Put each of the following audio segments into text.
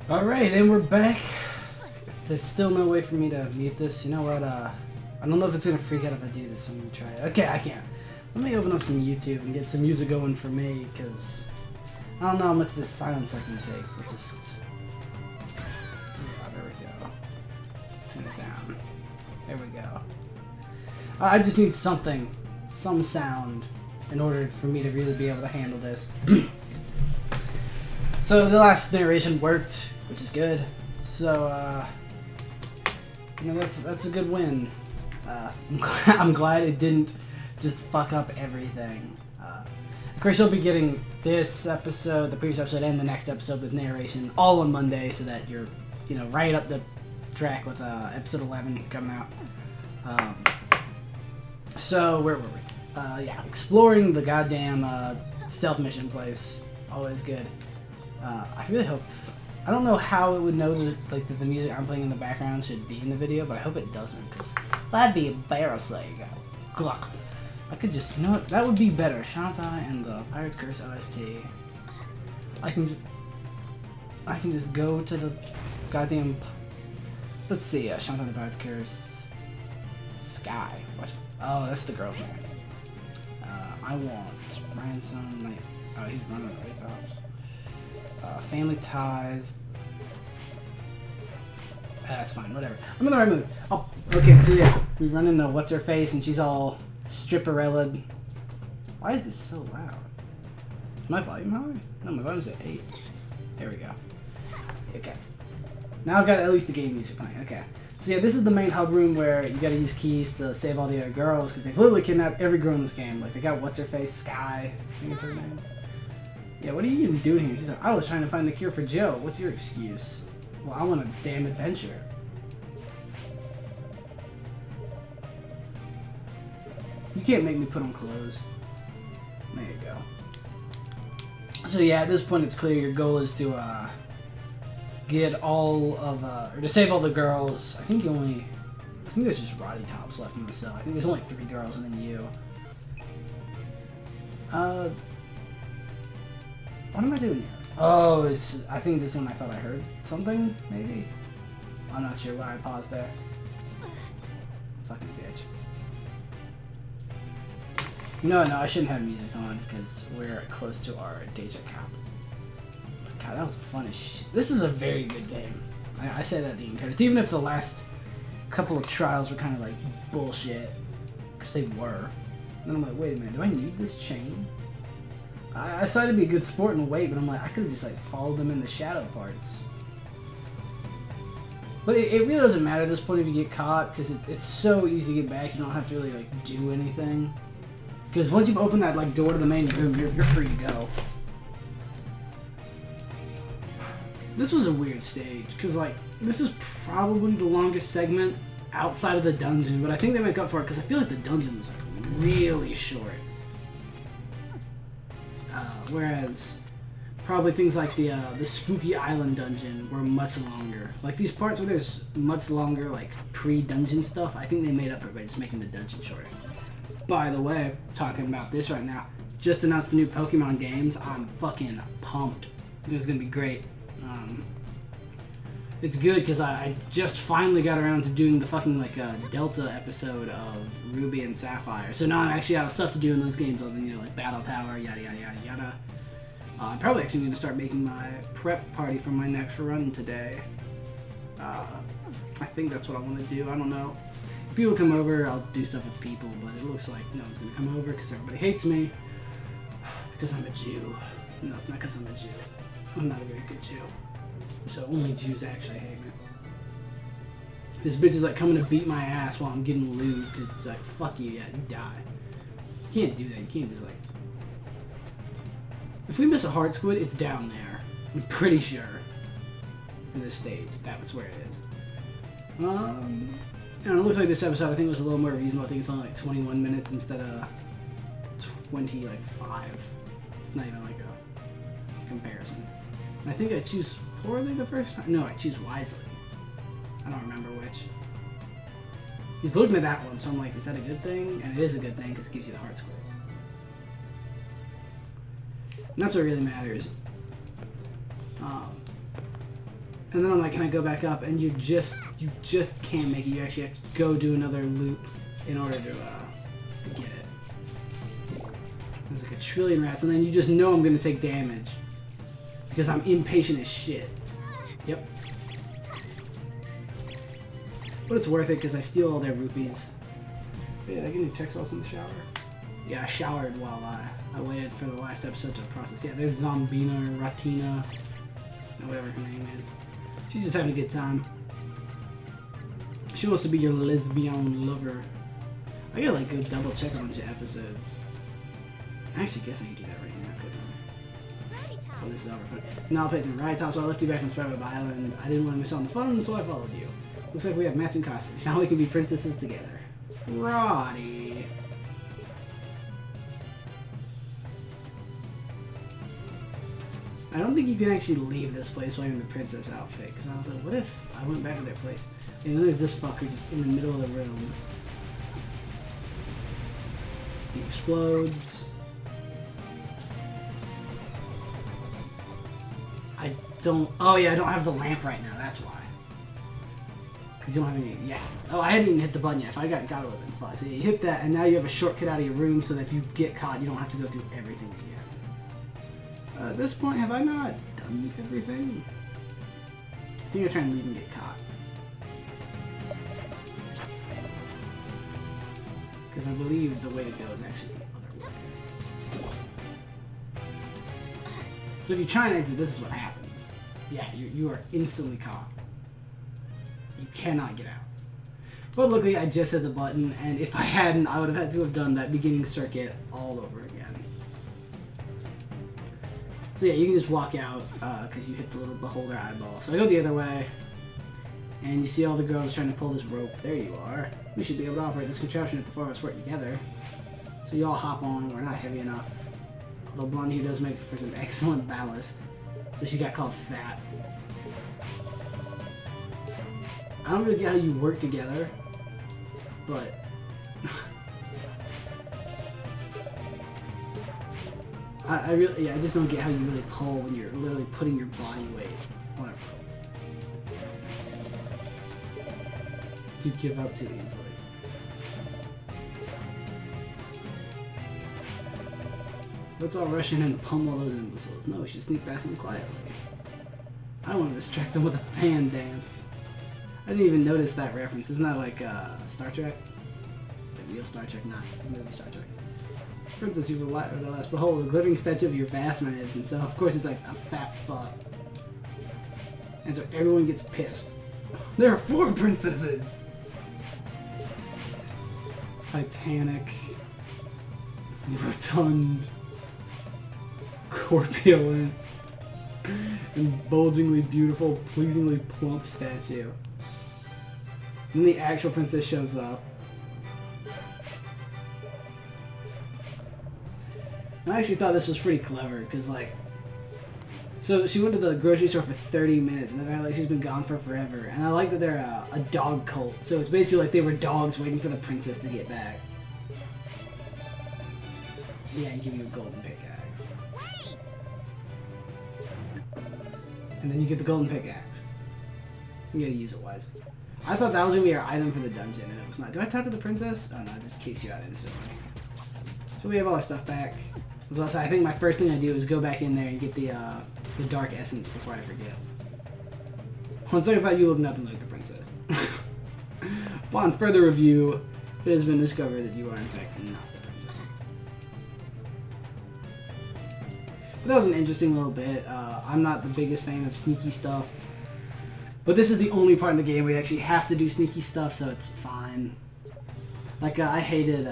Alright, and we're back. There's still no way for me to mute this. You know what, I don't know if it's gonna freak out if I do this. I'm gonna try it. Okay, I can. Let me open up some YouTube and get some music going for me, because I don't know how much of this silence I can take. We'll just... Yeah, there we go. Turn it down. There we go. I just need something. Some sound in order for me to really be able to handle this. So the last narration worked, which is good. So, you know, that's a good win. I'm glad it didn't just fuck up everything. Of course, you'll be getting this episode, the previous episode, and the next episode with narration all on Monday, so that you're, you know, right up the track with episode 11 coming out. So where were we? Yeah, exploring the goddamn stealth mission place. Always good. I really hope. I don't know how it would know that the music I'm playing in the background should be in the video, but I hope it doesn't, because that'd be embarrassing. Gluck. I could just, you know what? That would be better. Shantae and the Pirate's Curse OST. I can just go to the goddamn. Let's see. Shantae and the Pirate's Curse. Sky. What? Oh, that's the girl's name. I want Ransom. Oh, he's running the right tops. Family Ties. That's fine, whatever. I'm in the right mood. Oh, okay, so yeah, we run into what's her face, and she's all stripperellaed. Why is this so loud? Is my volume high? No, my volume's at 8. There we go. Okay. Now I've got at least the game music playing. Okay. So yeah, this is the main hub room where you gotta use keys to save all the other girls, because they've literally kidnapped every girl in this game. Like, they got what's her face, Sky, I think is her name. Yeah, what are you even doing here? She's like, I was trying to find the cure for Joe. What's your excuse? Well, I want a damn adventure. You can't make me put on clothes. There you go. So yeah, at this point it's clear your goal is to get all of, or to save all the girls. I think there's just Roddy Tops left in the cell. I think there's only 3 girls and then you. What am I doing here? Oh, I think this is when I thought I heard something, maybe? I'm not sure why I paused there. Fucking bitch. No, I shouldn't have music on, because we're close to our Deja Cap. God, that was fun as shit. This is a very good game. I say that being credits. Even if the last couple of trials were kind of like bullshit, because they were. And then I'm like, wait a minute, do I need this chain? I decided to be a good sport and wait, but I'm like, I could have just like followed them in the shadow parts. But it really doesn't matter at this point if you get caught, because it's so easy to get back. You don't have to really like do anything. Because once you've opened that like door to the main room, you're free to go. This was a weird stage, because like this is probably the longest segment outside of the dungeon, but I think they make up for it because I feel like the dungeon was like really short. Whereas probably things like the Spooky Island dungeon were much longer. Like these parts where there's much longer like pre-dungeon stuff, I think they made up for it by just making the dungeon shorter. By the way, talking about this right now, just announced the new Pokemon games. I'm fucking pumped. This is gonna be great. It's good because I just finally got around to doing the fucking like Delta episode of Ruby and Sapphire. So now I'm actually out of stuff to do in those games other than, you know, like Battle Tower, yada yada yada yada. I'm probably actually going to start making my prep party for my next run today. I think that's what I want to do. I don't know. If people come over, I'll do stuff with people, but it looks like no one's going to come over because everybody hates me. Because I'm a Jew. No, it's not because I'm a Jew. I'm not a very good Jew. So only Jews actually hate me. This bitch is like coming to beat my ass while I'm getting loot because it's like, fuck you, yeah, you die. You can't do that. You can't just like... If we miss a hard squid, it's down there. I'm pretty sure. In this stage, that's where it is. And it looks like this episode, I think, was a little more reasonable. I think it's only like 21 minutes instead of 25. It's not even like a comparison. And I think I choose poorly the first time. No, I choose wisely. I don't remember which. He's looking at that one, so I'm like, is that a good thing? And it is a good thing because it gives you the hard squid. And that's what really matters. And then I'm like, can I go back up? And you just can't make it. You actually have to go do another loop in order to get it. There's like a trillion rats, and then you just know I'm gonna take damage because I'm impatient as shit. Yep. But it's worth it because I steal all their rupees. Yeah, did I get any text while in the shower? Yeah, I showered while I waited for the last episode to process. Yeah, there's Zombina or Ratina, or whatever her name is. She's just having a good time. She wants to be your lesbian lover. I gotta like go double check a bunch of episodes. I actually guess I can do that right now, couldn't I? Oh, this is over. Now I'll pick the right top, so I left you back on Spider Island. I didn't want to miss out on the fun, so I followed you. Looks like we have matching costumes. Now we can be princesses together. Roddy. I don't think you can actually leave this place while you're in the princess outfit, because I was like, what if I went back to their place? And then there's this fucker just in the middle of the room. He explodes. Oh yeah, I don't have the lamp right now, that's why. Because you don't have any, yeah. Oh, I hadn't even hit the button yet. If I got it, would have been fun. So you hit that, and now you have a shortcut out of your room so that if you get caught, you don't have to go through everything again. At this point, have I not done everything? I think I'll try and leave and get caught. Because I believe the way to go is actually the other way. So if you try and exit, this is what happens. Yeah, you are instantly caught. You cannot get out. But luckily, I just hit the button, and if I hadn't, I would have had to have done that beginning circuit all over again. So yeah, you can just walk out because you hit the little beholder eyeball. So I go the other way, and you see all the girls trying to pull this rope. There you are. We should be able to operate this contraption if the four of us work together. So you all hop on. We're not heavy enough. Although Blondie does make for some excellent ballast. So she got called fat. I don't really get how you work together, but I just don't get how you really pull when you're literally putting your body weight on a rope. You give up too easily. Let's all rush in and pummel those imbeciles. No, we should sneak past them quietly. I want to distract them with a fan dance. I didn't even notice that reference. Isn't that like Star Trek? Like real Star Trek, not the movie Star Trek. Princess, you were the last. Behold, a glittering statue of your vast magnificence. So, of course, it's like a fat fuck. And so everyone gets pissed. There are 4 princesses! Titanic. Rotund. Corpulent. And bulgingly beautiful, pleasingly plump statue. And then the actual princess shows up. I actually thought this was pretty clever, because, like, so she went to the grocery store for 30 minutes, and the fact like she's been gone for forever. And I like that they're a dog cult, so it's basically like they were dogs waiting for the princess to get back. Yeah, and give you a golden pickaxe. And then you get the golden pickaxe. You gotta use it wisely. I thought that was gonna be our item for the dungeon, and it was not. Do I talk to the princess? Oh no, it just kicks you out instantly. So we have all our stuff back. As I said, I think my first thing I do is go back in there and get the dark essence before I forget. One second thought you look nothing like the princess. Upon further review, it has been discovered that you are in fact not the princess. But that was an interesting little bit. I'm not the biggest fan of sneaky stuff. But this is the only part in the game where you actually have to do sneaky stuff, so it's fine. Like, I hated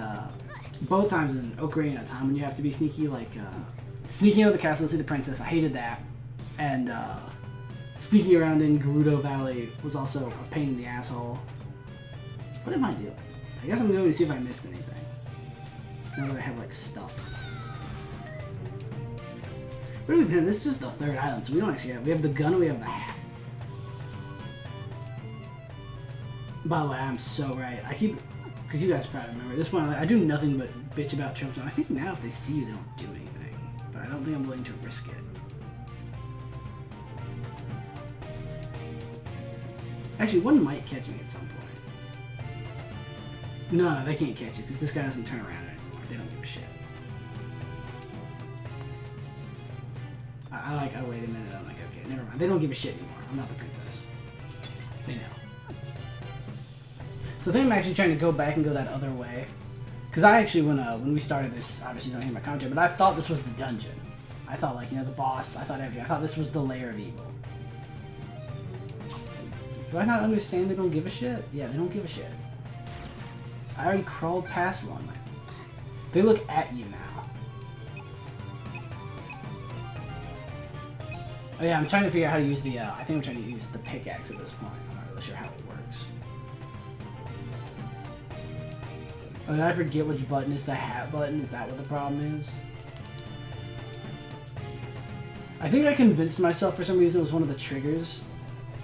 both times in Ocarina of Time when you have to be sneaky, like sneaking out of the castle to see the princess. I hated that. And sneaking around in Gerudo Valley was also a pain in the asshole. What am I doing? I guess I'm going to see if I missed anything. Now that I have, like, stuff. What have we been? This is just the 3rd island, so we don't actually have... We have the gun and we have the hat. By the way, I'm so right. I keep... Because you guys probably remember. At this point, I do nothing but bitch about tropes. And I think now if they see you, they don't do anything. But I don't think I'm willing to risk it. Actually, one might catch me at some point. No, they can't catch it because this guy doesn't turn around anymore. They don't give a shit. I wait a minute. I'm like, okay, never mind. They don't give a shit anymore. I'm not the princess. They know. So I think I'm actually trying to go back and go that other way. Because I actually, when we started this, obviously you don't hear my commentary, but I thought this was the dungeon. I thought, like, you know, the boss. I thought everything. I thought this was the lair of evil. Do I not understand they don't give a shit? Yeah, they don't give a shit. I already crawled past one. They look at you now. Oh yeah, I'm trying to figure out how to use the, I think I'm trying to use the pickaxe at this point. I'm not really sure how it works. Oh, did I forget which button is the hat button? Is that what the problem is? I think I convinced myself for some reason it was one of the triggers.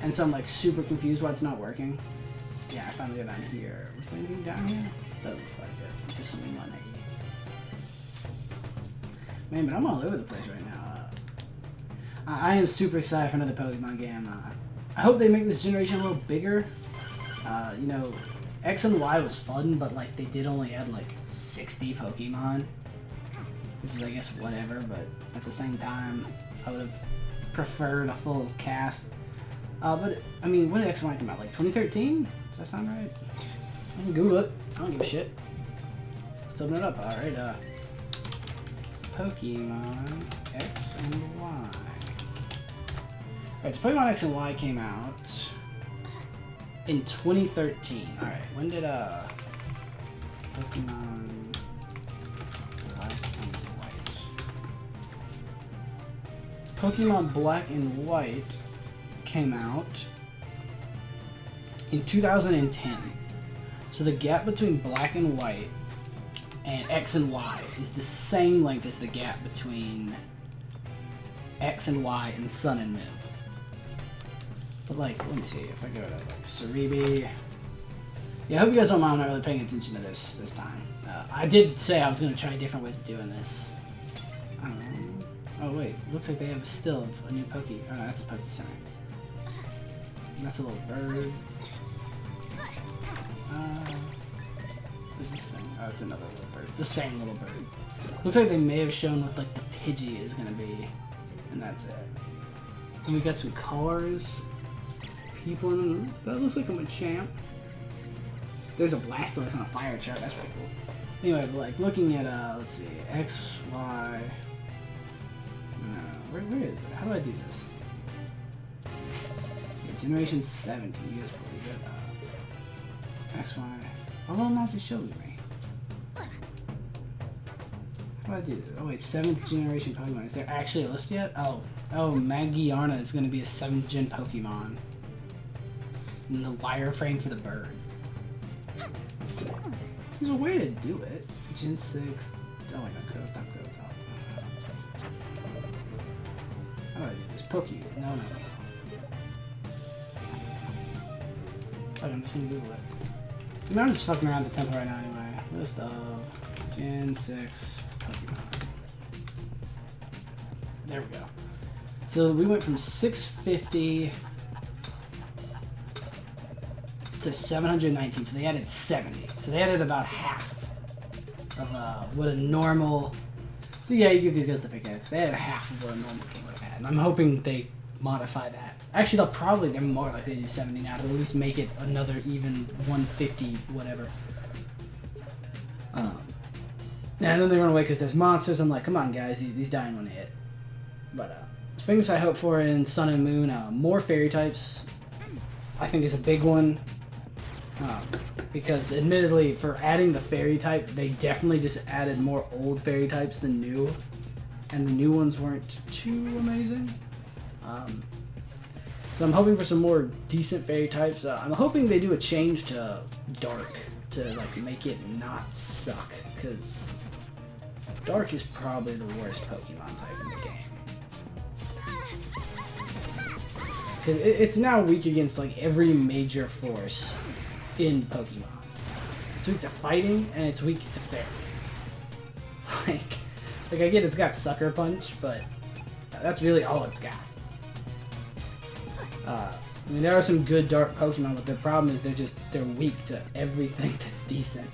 And so I'm like super confused why it's not working. Yeah, I finally got down here. Was there anything down here? Doesn't look like it. Just some money. Man, but I'm all over the place right now. I am super excited for another Pokemon game. I hope they make this generation a little bigger. You know, X and Y was fun, but like they did only add like 60 Pokemon. Which is, I guess, whatever, but at the same time, I would have preferred a full cast. But, I mean, when did X and Y come out? Like 2013? Does that sound right? I can Google it. I don't give a shit. Let's open it up. Alright, Pokemon X and Y. Alright, so Pokemon X and Y came out in 2013. Alright, when did, Pokemon Black and White. Pokemon Black and White came out in 2010. So the gap between Black and White and X and Y is the same length as the gap between X and Y and Sun and Moon. But like, let me see, if I go to like Cerebi. Yeah, I hope you guys don't mind, I'm not really paying attention to this time. I did say I was going to try different ways of doing this. I don't know. Oh wait, looks like they have a still of a new Poke. Oh no, that's a Poke Center. That's a little bird. What is this thing? Oh, it's another little bird. It's the same little bird. Looks like they may have shown what like the Pidgey is gonna be, and that's it. And we got some cars, people in them. That looks like a Machamp. There's a Blastoise on a fire truck. That's pretty cool. Anyway, but like looking at let's see, X, Y. Where is it? How do I do this? Generation 7, can you guys believe it? X, Y. Why will it not just show me? How do I do this? Oh wait, 7th generation Pokemon. Is there actually a list yet? Oh, Magiarna is going to be a 7th gen Pokemon. And the wireframe for the bird. There's a way to do it. Gen 6. Oh my god, go top. How do I do this? Pokemon. No. I'm just gonna Google it. I mean, I'm just fucking around the temple right now anyway. List of Gen 6 Pokemon. There we go. So we went from 650 to 719, so they added 70. So they added about half of what a normal... So yeah, you give these guys the pickaxe. They added half of what a normal king would have had. And I'm hoping they modify that. Actually, they're more likely to do 70 now to at least make it another even 150, whatever. And then they run away because there's monsters. I'm like, come on, guys, these dying want to hit. But things I hope for in Sun and Moon, more fairy types, I think is a big one. Because admittedly, for adding the fairy type, they definitely just added more old fairy types than new. And the new ones weren't too amazing. So I'm hoping for some more decent fairy types. I'm hoping they do a change to Dark to like make it not suck, because Dark is probably the worst Pokemon type in the game. Because it's now weak against like every major force in Pokemon. It's weak to fighting and it's weak to fairy. Like I get it's got Sucker Punch, but that's really all it's got. I mean, there are some good dark Pokemon, but the problem is they're weak to everything that's decent.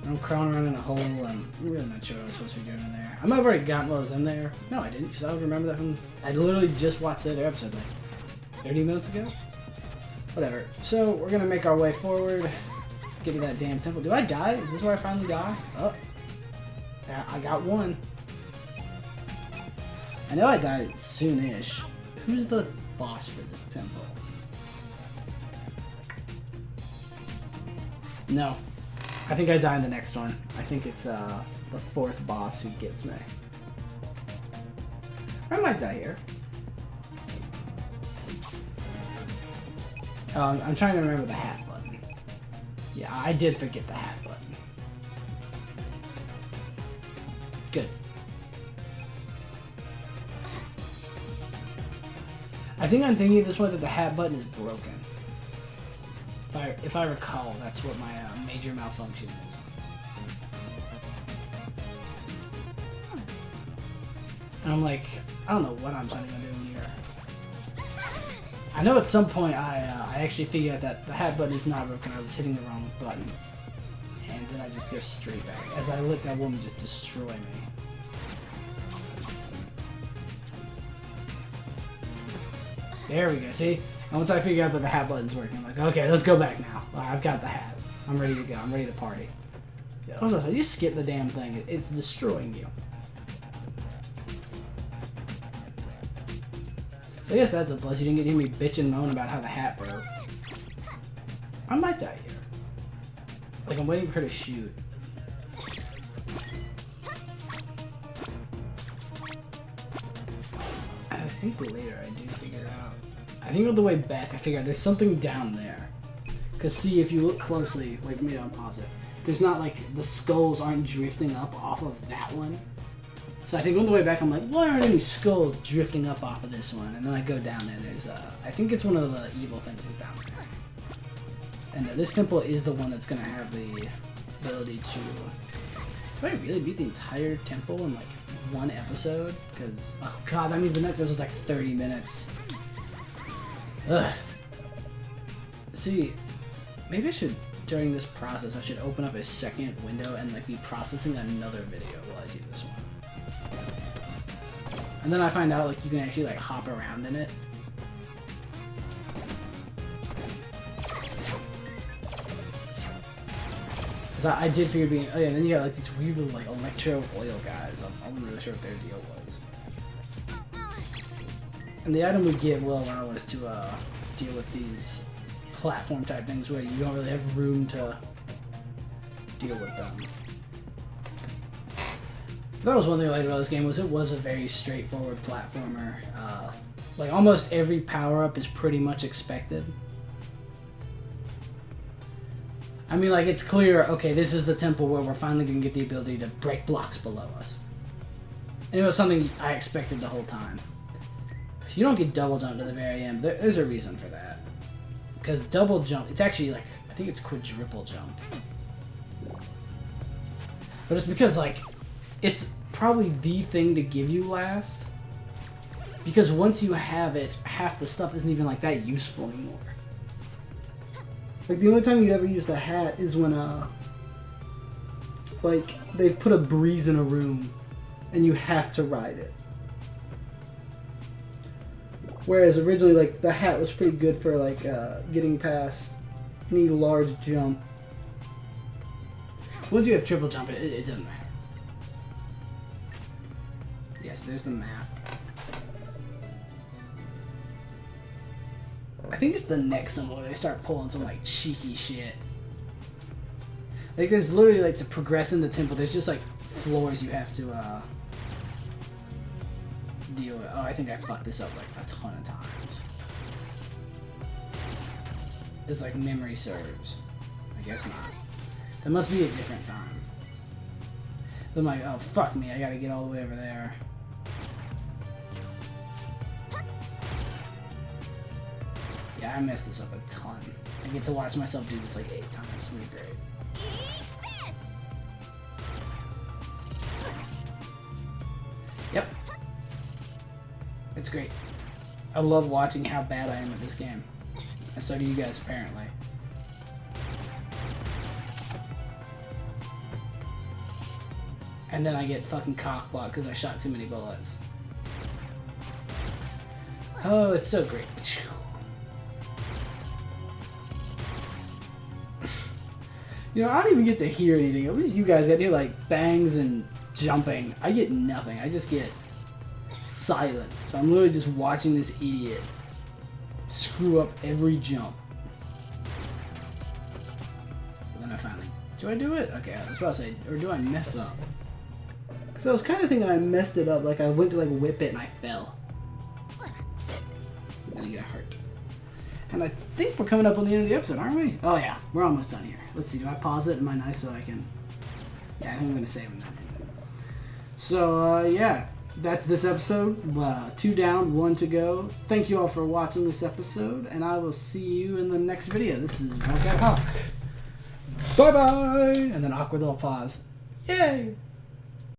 I'm crawling around in a hole, and I'm really not sure what I was supposed to be doing in there. I might have already gotten what was in there. No, I didn't, because I would remember that from... I literally just watched the other episode, like, 30 minutes ago? Whatever. So, we're gonna make our way forward. Get to that damn temple. Do I die? Is this where I finally die? Oh. Yeah, I got one. I know I died soon-ish. Who's the boss for this temple? No. I think I die in the next one. I think it's the fourth boss who gets me. I might die here. I'm trying to remember the hat button. Yeah, I did forget the hat button. Good. I think I'm thinking of this one that the hat button is broken. If I recall, that's what my major malfunction is. And I'm like, I don't know what I'm planning on doing here. I know at some point I actually figured out that the hat button is not broken. I was hitting the wrong button. And then I just go straight back as I let that woman just destroy me. There we go, see? And once I figure out that the hat button's working, I'm like, okay, let's go back now. I've got the hat. I'm ready to go. I'm ready to party. Yeah, also, you skip the damn thing. It's destroying you. So I guess that's a plus. You didn't get to hear me bitch and moan about how the hat broke. I might die here. Like, I'm waiting for her to shoot. I think later I do figure out. I think on the way back I figured out there's something down there. Cause see, if you look closely, wait, maybe I'll pause it. There's not like, the skulls aren't drifting up off of that one. So I think on the way back I'm like, why aren't any skulls drifting up off of this one? And then I go down there, there's I think it's one of the evil things is down there. And this temple is the one that's gonna have the ability to... Do I really beat the entire temple in like one episode? Because, oh god, that means the next episode's like 30 minutes. Ugh. See, maybe I should, during this process, I should open up a second window and like be processing another video while I do this one. And then I find out like you can actually like hop around in it. Cause I did figure being, oh yeah, and then you got like these weird little like electro oil guys. I'm not really sure what their deal was. And the item we get will allow us to deal with these platform type things where you don't really have room to deal with them. That was one thing I liked about this game, was it was a very straightforward platformer. Like almost every power-up is pretty much expected. I mean, like, it's clear, okay, this is the temple where we're finally going to get the ability to break blocks below us. And it was something I expected the whole time. You don't get double jump to the very end. There's a reason for that. Because double jump, it's actually like, I think it's quadruple jump. But it's because, like, it's probably the thing to give you last. Because once you have it, half the stuff isn't even like that useful anymore. Like, the only time you ever use the hat is when, like, they've put a breeze in a room and you have to ride it. Whereas originally, like, the hat was pretty good for, like, getting past any large jump. Once you have triple jump, it doesn't matter. Yes, there's the map. I think it's the next one where they start pulling some like cheeky shit. Like there's literally like to progress in the temple, there's just like floors you have to deal with. Oh, I think I fucked this up like a ton of times. It's like memory serves. I guess not. That must be a different time. I'm like, oh fuck me, I gotta get all the way over there. Yeah, I messed this up a ton. I get to watch myself do this like 8 times. It's gonna be great. Yep. It's great. I love watching how bad I am at this game. And so do you guys, apparently. And then I get fucking cockblocked because I shot too many bullets. Oh, it's so great. You know, I don't even get to hear anything. At least you guys got to hear like bangs and jumping. I get nothing. I just get silence. So I'm literally just watching this idiot screw up every jump. And then I finally... Do I do it? Okay, I was about to say, or do I mess up? Because I was kind of thinking I messed it up. Like I went to like whip it and I fell. And I get hurt. And I think we're coming up on the end of the episode, aren't we? Oh yeah, we're almost done here. Let's see, do I pause it? Am I nice so I can... Yeah, I think I'm going to save them. So, yeah, that's this episode. 2 down, 1 to go. Thank you all for watching this episode, and I will see you in the next video. This is Hawk. Bye-bye! And then awkward little pause. Yay!